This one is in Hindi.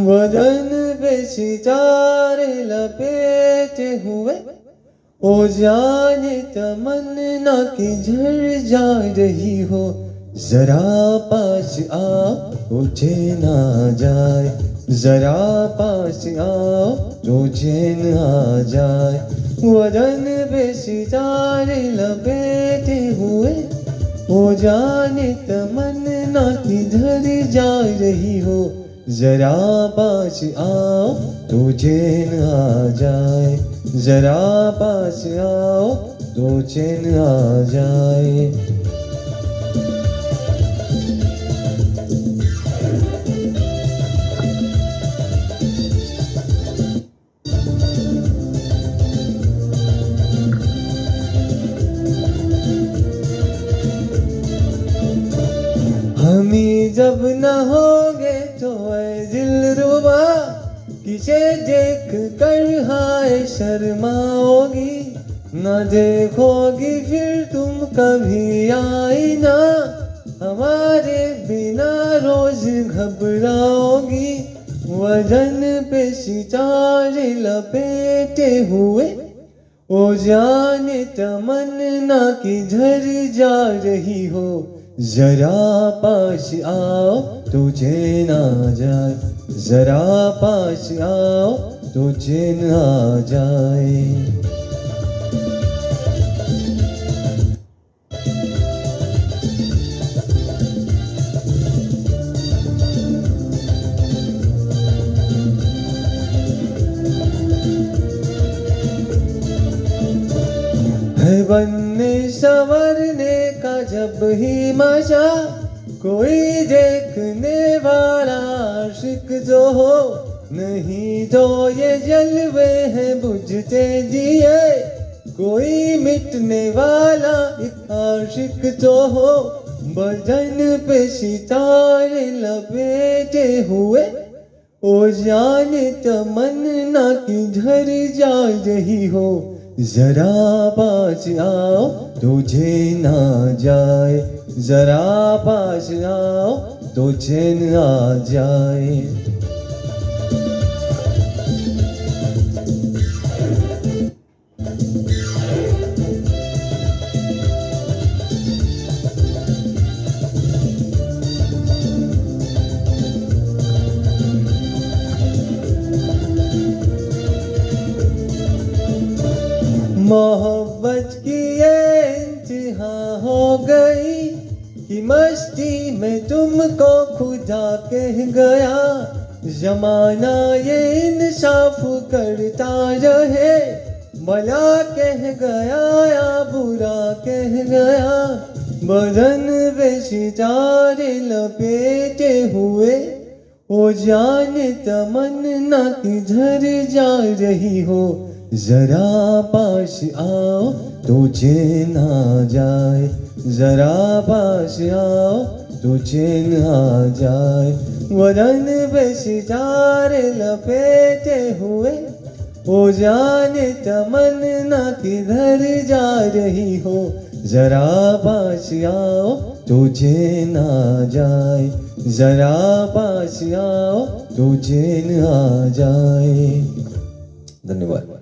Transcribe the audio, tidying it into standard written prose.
वजन पे सितारे लपेटे हुए, ओ जाने तमन्ना की झड़ जा रही हो, जरा पास आओ तो चैन आ जाए, जरा पास आओ तो चैन आ जाए। वजन पे सितारे लपेटे हुए, ओ जाने तमन्ना की झड़ जा रही हो, जरा पास आओ तो चैन आ जाए, जरा पास आओ तो चैन आ जाए। हमी जब न होंगे तो ऐ दिलरुबा, किसे देख कर हाय शर्माओगी, न देखोगी फिर तुम कभी आईना, हमारे बिना रोज घबराओगी। वजन पे सितारे लपेटे हुए, ओ जाने तमन्ना की झड़ जा रही हो, जरा पास आओ तो चैन आ जाए, जरा पास आओ तो चैन आ जाए। है बनने संवरने का जब ही मजा, कोई देखने वाला आशिक जो हो, नहीं तो ये जलवे हैं बुझते दिए, कोई मिटने वाला एक आशिक तो हो। बदन पे सितारे लपेटे हुए, ओ जाने तमन्ना की झड़ जा रही हो, जरा पास आओ तो चैन आ जाए, जरा पास आओ तो चैन आ जाए। मोहब्बत की ये इंतहा हो गई कि मस्ती में तुमको खुदा कह गया, जमाना ये इंसाफ करता रहे, भला कह गया या बुरा कह गया। बदन पे सितारे लपेटे हुए, ओ जाने तमन्ना की झड़ जा रही हो, जरा पास आओ तो चैन आ जाए, जरा पास आओ तो चैन आ जाए। वदन पे सितारे लपेटे हुए, ओ जाने तमन्ना किधर जा रही हो, जरा पास आओ तो चैन आ जाए, जरा पास आओ तो चैन आ जाए। धन्यवाद।